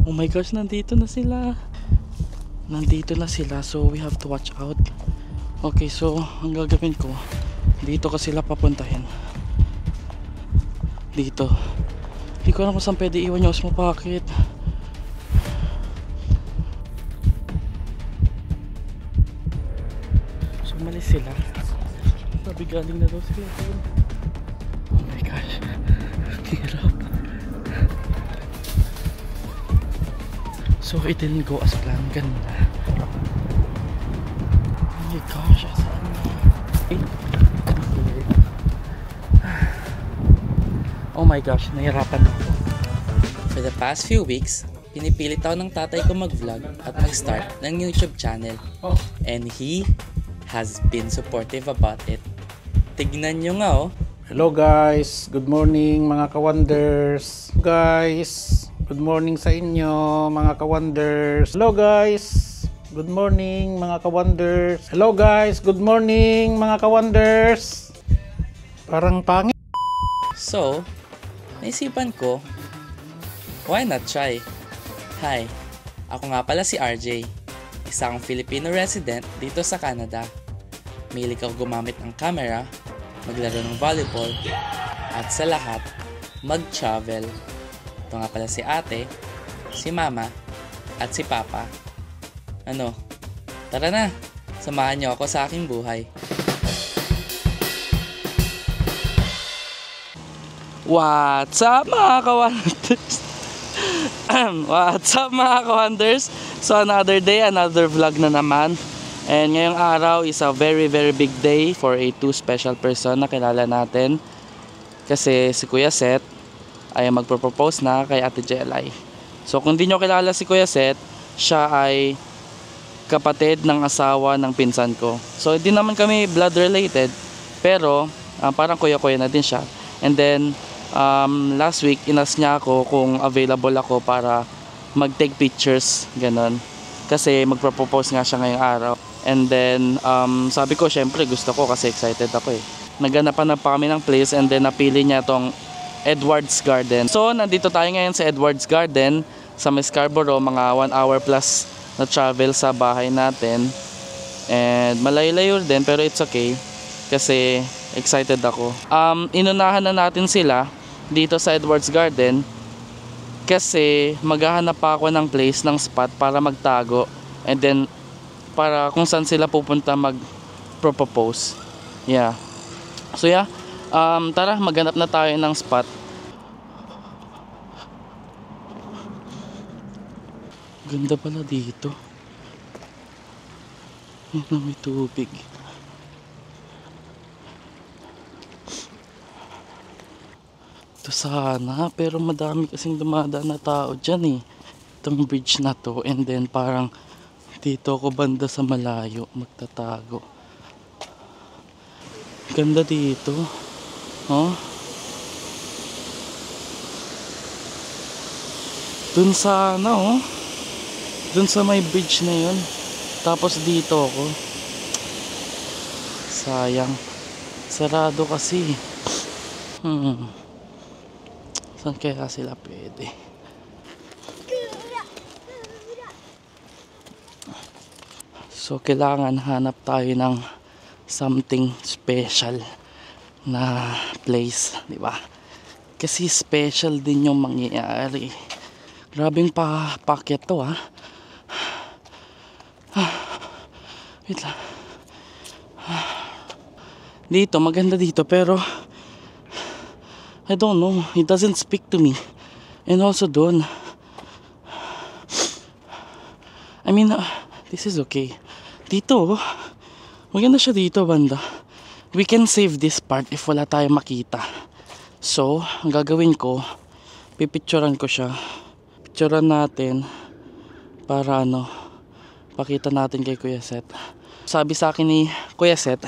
Oh my gosh, nandito na sila. Nandito na sila, so we have to watch out. Okay, so ang gagawin ko, dito ko sila papuntahin. Dito. Hindi ko alam kung saan pwede iwan yung Osmo Pocket. So umalis sila. Sabi galing na daw sila. Oh my gosh, hirap. So it didn't go as planned. Ganda. Oh my gosh, asan na? Oh my gosh, nahirapan ako. For the past few weeks, pinipilit ako ng tatay ko mag-vlog at mag-start ng YouTube channel. And he has been supportive about it. Tignan nyo nga oh. Hello guys, good morning mga ka-wonders. Guys, good morning sa inyo mga ka-wonders. Hello guys, good morning mga ka-wonders. Hello guys, good morning mga ka-wonders. Parang pangit. So, naisipan ko, why not try? Hi, ako nga pala si RJ, isang Filipino resident dito sa Canada. Mahilig ako gumamit ng camera, maglaro ng volleyball, at sa lahat, mag-travel. Ito nga pala si ate, si mama, at si papa. Ano? Tara na, samahan niyo ako sa aking buhay. What's up mga ka-wonders? What's up mga ka-wonders? So another day, another vlog na naman. And ngayong araw is a very big day for a two special person na kilala natin. Kasi si Kuya Seth ay magpropose na kay Ate Jelay. So kung di nyo kilala si Kuya Seth, siya ay kapatid ng asawa ng pinsan ko. So hindi naman kami blood related, pero parang kuya-kuya na din siya. And then last week inas niya ako kung available ako para mag-take pictures, ganon. Kasi magpropose nga siya ngayong araw. And then sabi ko syempre gusto ko kasi excited ako eh. Naghanap pa kami ng place and then napili niya tong Edwards Garden. So nandito tayo ngayon sa Edwards Garden sa Scarborough, mga 1 hour plus na travel sa bahay natin. And malayo-layo din pero it's okay kasi excited ako. Inunahan na natin sila dito sa Edwards Garden kasi maghahanap pa ako ng place, ng spot para magtago. And then para kung saan sila pupunta mag-propose. Yeah. So yeah, tara maghanap na tayo ng spot. Ganda pala dito. Yan, may tubig. Ito sana, pero madami kasing dumadaan na tao dyan eh. Itong bridge na to, and then parang dito ako banda sa malayo magtatago. Ganda dito. Oh. Dun sana oh. Dun sa may bridge na yun. Tapos dito ako. Sayang. Sarado kasi. Saan kaya sila pwede? So kailangan hanap tayo ng something special na place, di ba? Kasi special din yung mangyayari. Grabing packet to ah. Wait lang. Dito, maganda dito pero I don't know, it doesn't speak to me. And also doon, I mean, this is okay. Dito, maganda siya dito banda. We can save this part if wala tayong makita. So, ang gagawin ko, pipicturan ko siya. Picturan natin para ano, pakita natin kay Kuya Seth. Sabi sa akin ni Kuya Seth,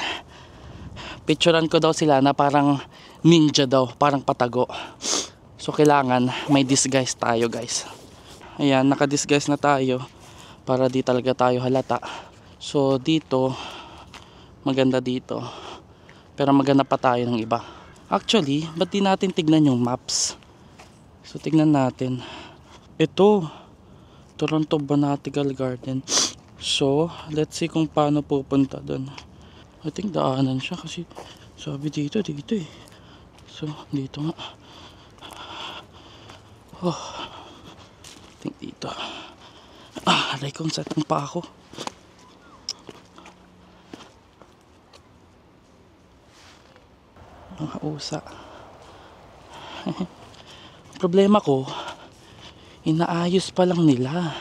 picturan ko daw sila na parang ninja daw, parang patago. So kailangan may disguise tayo guys. Ayan, naka-disguise na tayo para di talaga tayo halata. So dito, maganda dito. Pero maganda pa tayo ng iba. Actually, ba't di natin tignan yung maps? So tignan natin. Ito, Toronto Botanical Garden. So, let's see kung paano pupunta doon. I think daanan siya kasi sabi dito eh. So, dito nga. Oh, I think dito. Aray kong satang pa ako. Mga usa. Problema ko, inaayos pa lang nila.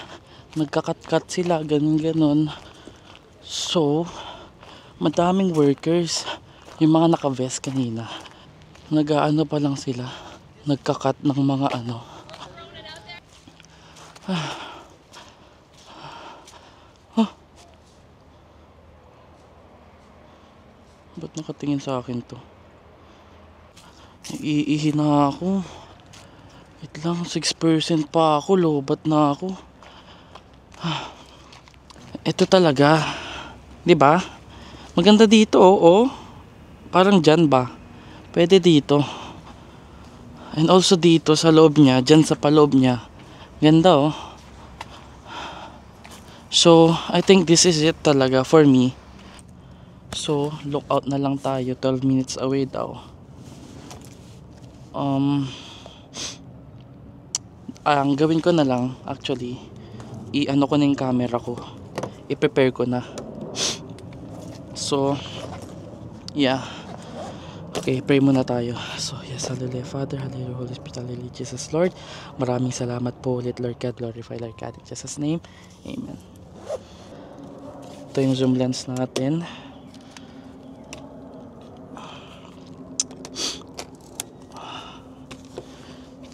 Nagkakat-kat sila, ganun-ganon. So, madaming workers. Yung mga naka-vest kanina. Nag-aano pa lang sila. Nagkakat ng mga ano. Ba't nakatingin sa akin to? Iihi na ako. Wait lang, 6% pa ako. Lobat na ako. Ito talaga. 'Di ba? Maganda dito, oh. Parang dyan ba? Pwede dito. And also dito sa loob niya, dyan sa paloob niya. Ganda, oh. So, I think this is it talaga for me. So, look out na lang tayo. 12 minutes away daw. Ang gawin ko na lang, actually, i-ano ko na yung camera ko. I-prepare ko na. So, yeah. Okay, pray muna tayo. So, yes, hallelujah, Father, hallelujah, Holy Spirit, hallelujah, Jesus, Lord. Maraming salamat po ulit, Lord God, glorify, Lord God, in Jesus' name. Amen. Ito yung zoom lens natin.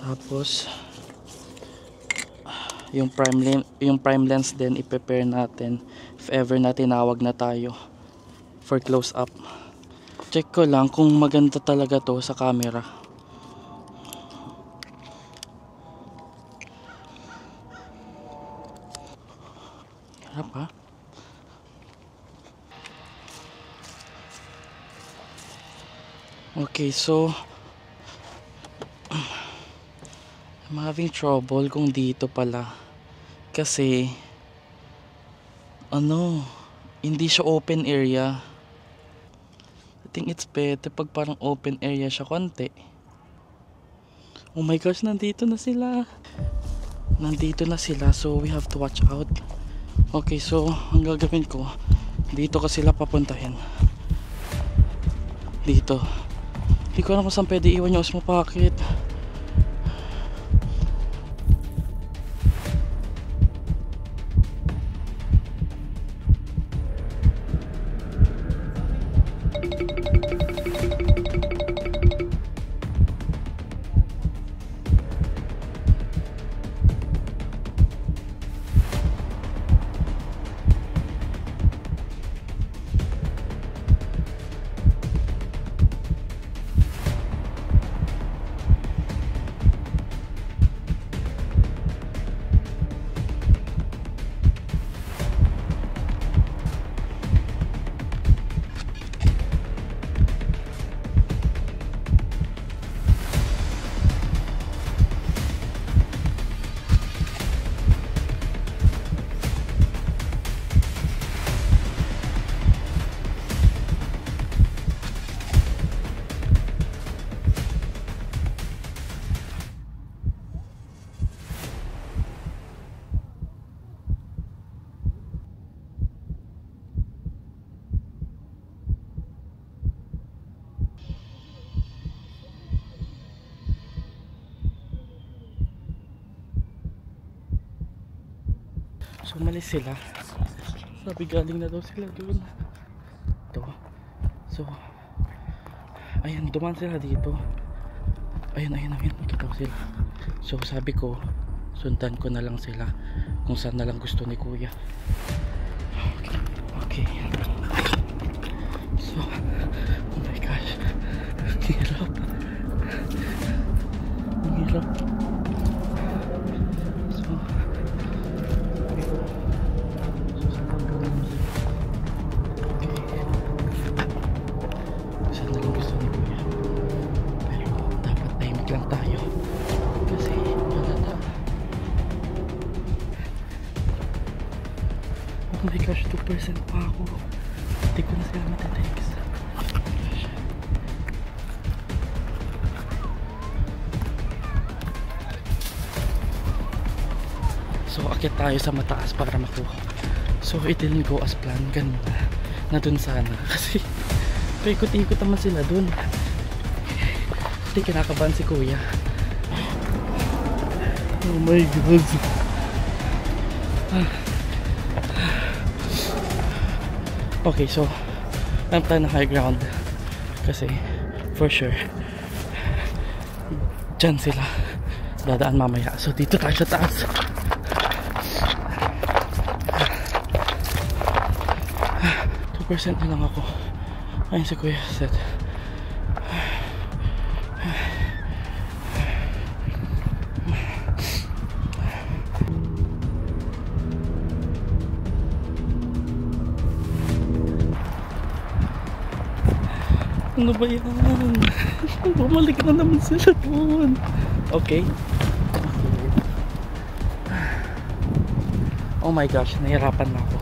Tapos, yung prime lens din i-prepare natin if ever na tinawag na tayo for close up. Check ko lang kung maganda talaga to sa camera. Harap ha. Okay, so I'm having trouble kung dito pala. Kasi hindi siya open area. I think it's better pag parang open area siya konti. Oh my gosh, nandito na sila. So we have to watch out. Okay, so ang gagawin ko, dito ko sila papuntahin. Dito. Hindi ko alam kung saan pwede iwan yung Osmo Pocket. So umalis sila. Sabi galing na daw sila doon. Ito. So ayan, duman sila dito. Ayan, nakita ko sila. So sabi ko, sundan ko na lang sila kung saan na lang gusto ni kuya. Okay. So, oh my gosh, ang hirap. Oh my gosh, 2% pa ako. Hindi ko na sila matetext. So, akit tayo sa mataas para makuha. So, it didn't go as planned kanina. Na dun sana. Kasi, paikot-ikot naman sila dun. Hindi kinakabahan si kuya. Oh my god. Okay, so hanap tayo ng high ground. Kasi, for sure, dyan sila dadaan mamaya. So, dito tayo sa taas. 2% na lang ako. Ayun si Kuya Seth. Ano ba yan? Bumalik na naman sila doon. Okay. Oh my gosh, nahirapan na ako.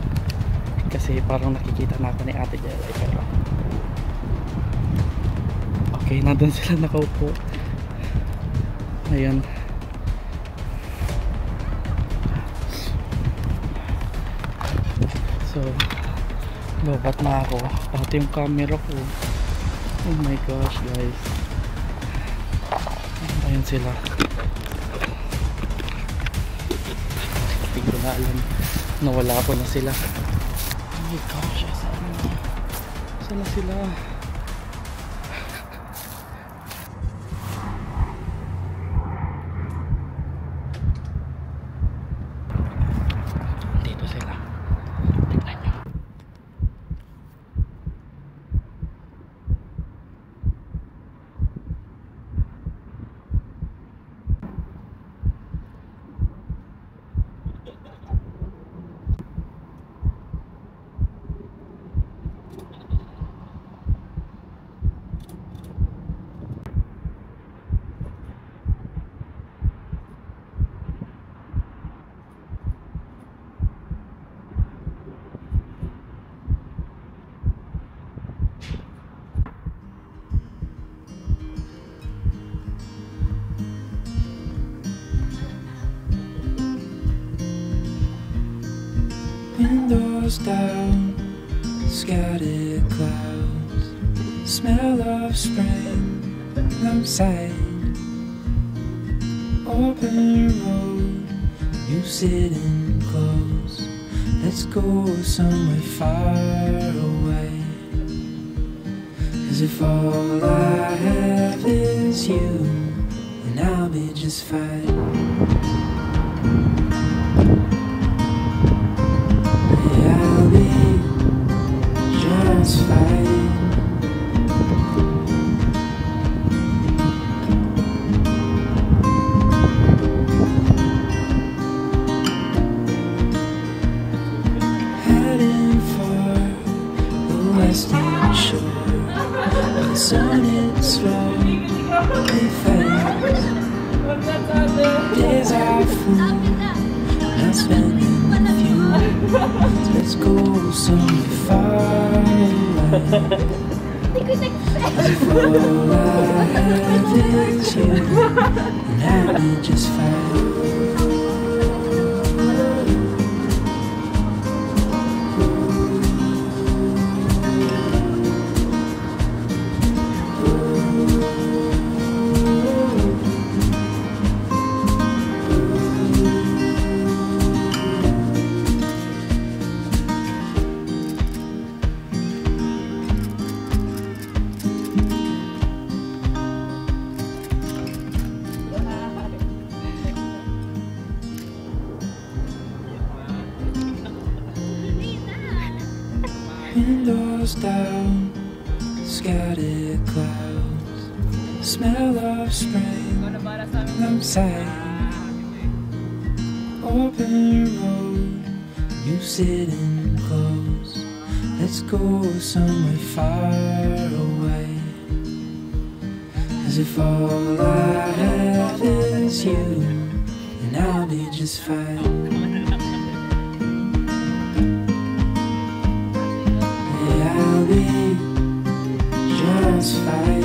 Kasi parang nakikita na ako ni Ate Jelay. Pero okay, nandun sila nakaupo. Ayan. So, lobat na ako. Pati yung camera ko. Oh my gosh, guys. Ayan sila. Hindi ko na alam. Nawala ko na sila. Oh my gosh, saan na sila? Dito sila. Tignan nyo. Windows down, scattered clouds, smell of spring outside. Open road, you sitting close. Let's go somewhere far away. As if all I have is you, and I'll be just fine. Western shore, the sun is slowly fades. Days are full, not spending with you. Let's go somewhere far away. If all I have is you, and I'll be just fine. Windows down, scattered clouds, smell of spring outside. Open road, you sitting close. Let's go somewhere far away. As if all I have is you, and I'll be just fine. must fight.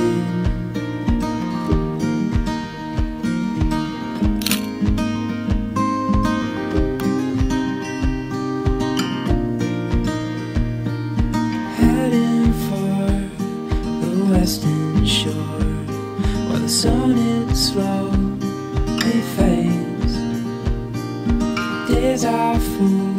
Heading for the western shore, while the sun it slowly fades. Days are full